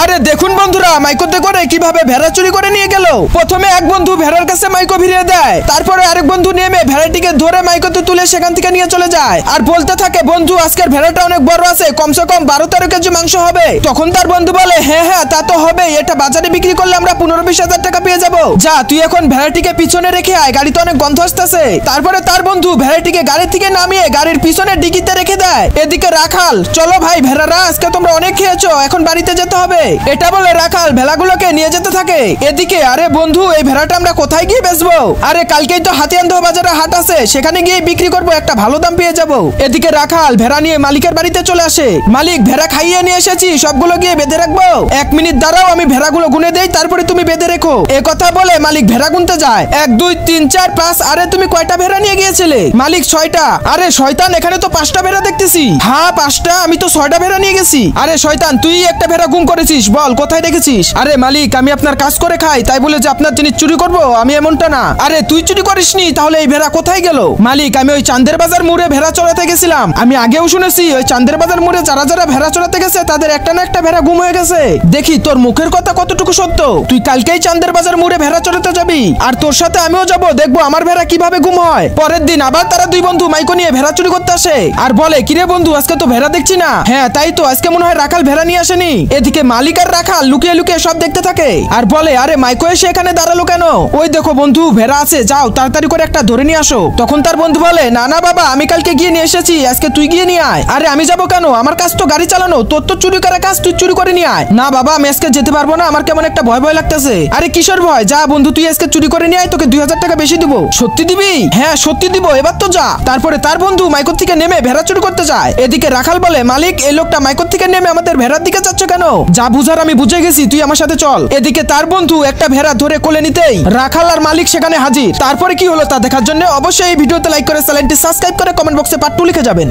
আরে দেখুন বন্ধুরা, মাইকোতে করে কিভাবে ভেড়া চুরি করে নিয়ে গেল। প্রথমে এক বন্ধু ভেড়ার কাছে মাইকো ভিড়িয়ে দেয়, তারপরে আরেক বন্ধু নেমে ভেড়াটিকে ধরে মাইকোতে তুলে সেখান থেকে নিয়ে চলে যায় আর বলতে থাকে, বন্ধু আজকের ভেড়াটা অনেক বড় আছে, কমসে কম 12-13 কেজি মাংস হবে। তখন তার বন্ধু বলে, হ্যাঁ হ্যাঁ তা তো হবে, এটা বাজারে বিক্রি করলে আমরা 15-20 হাজার টাকা পেয়ে যাবো। যা তুই এখন ভেড়াটিকে পিছনে রেখে আয়, গাড়িতে অনেক গন্ধ আসতেছে। তারপরে তার বন্ধু ভেড়াটিকে গাড়ি থেকে নামিয়ে গাড়ির পিছনে ডিকিতে রেখে দেয়। এদিকে রাখাল, চলো ভাই ভেড়ারা, আজকে তোমরা অনেক খেয়েছো, এখন বাড়িতে যেতে হবে। এটা বলে রাখাল ভেড়াগুলোকে নিয়ে যেতে থাকে। এদিকে, আরে বন্ধু এই ভেড়াটা আমরা কোথায় গিয়ে বেচবো? আরে কালকেই তো হাতিয়ানদহ বাজারে হাট আছে, সেখানে গিয়ে বিক্রি করবো, একটা ভালো দাম পেয়ে যাবো। এদিকে রাখাল ভেড়া নিয়ে মালিকের বাড়িতে চলে আসে। মালিক, ভেড়া খাইয়ে নিয়ে এসেছি, সবগুলো গিয়ে বেঁধে রাখবো। 1 মিনিট দাঁড়াও, আমি ভেড়াগুলো গুনে দেই, তারপরে তুমি বেঁধে রেখো। এ কথা বলে মালিক ভেড়া গুনতে যায়। 1 2 3 4 5। আরে তুমি কয়টা ভেড়া নিয়ে গিয়েছিলে? মালিক 6টা। আরে শয়তান, এখানে তো 5টা ভেড়া দেখতেছি। হ্যাঁ 5টা, আমি তো 6টা ভেড়া নিয়ে গেছি। আরে শয়তান, তুই একটা ভেড়া গুম করেছিস, বল কোথায় রেখেছিস? আরে মালিক, আমি আপনার কাজ করে খাই, তাই বলে যে আপনার জিনিস চুরি করবো আমি এমনটা না। আরে তুই চুরি করিসনি, তাহলে এই ভেড়া কোথায় গেল? মালিক, আমি ওই চাঁদের বাজার মোড়ে ভেড়া চড়াতে গেছিলাম। আমি আগেও শুনেছি ওই চাঁদের বাজার মোড়ে যারা যারা ভেড়া চড়াতে গেছে তাদের একটা না একটা ভেড়া গুম হয়ে গেছে। দেখি তোর মুখের কথা কতটুকু সত্য। তুই কালকেই চাঁদের বাজার মোড়ে ভেড়া চড়াতে যাবি, আর তোর সাথে আমিও যাব, দেখবো আমার ভেড়া কিভাবে গুম হয়। পরের দিন আবার তারা দুই বন্ধু মাইকো নিয়ে ভেড়া চুরি করতে আসে আর বলে, কিরে বন্ধু আজকে তো ভেড়া দেখছি না। হ্যাঁ তাই তো, আজকে মনে হয় রাখাল ভেড়া নিয়ে আসেনি। এদিকে মালিক আর রাখাল লুকিয়ে লুকিয়ে সব দেখতে থাকে আর বলে, আরে মাইকো এসে এখানে দাঁড়ালো কেন? ওই দেখো বন্ধু ভেড়া আছে, যাও তাড়াতাড়ি করে একটা ধরে নিয়ে আসো। তখন তার বন্ধু বলে, না না বাবা, আমি কালকে গিয়ে নিয়ে এসেছি, আজকে তুই গিয়ে নিয়ে আয়। আরে আমি যাবো কেন? আমার কাজ তো গাড়ি চালানো, তোর তো চুরি করা কাজ, তুই চুরি করে নিয়ে আয়। না বাবা, আমি আজকে যেতে পারবো না, আমার কেমন একটা ভয় ভয় লাগতেছে। আরে কিসের ভয়? যা বন্ধু, তুই আজকে চুরি করে নিয়ে আয়, তোকে 2000 টাকা বেশি দিব। সত্যি দিবি? হ্যাঁ সত্যি দিব, এবার তো যা। তারপরে তার বন্ধু মাইকোর থেকে নেমে ভেড়া চুরি করতে যায়। এদিকে রাখাল বলে, মালিক এই লোকটা মাইকোর থেকে নেমে আমাদের ভেড়ার দিকে যাচ্ছে কেন? যা বুঝার আমি বুঝে গেছি, তুই আমার সাথে চল। এদিকে তার বন্ধু একটা ভেড়া ধরে কোলে নিতেই রাখাল আর মালিক সেখানে হাজির। তারপরে কি হলো তা দেখার জন্য অবশ্যই এই ভিডিওতে লাইক করে চ্যানেলটি সাবস্ক্রাইব করে কমেন্ট বক্সে পার্ট 2 লিখে যাবেন।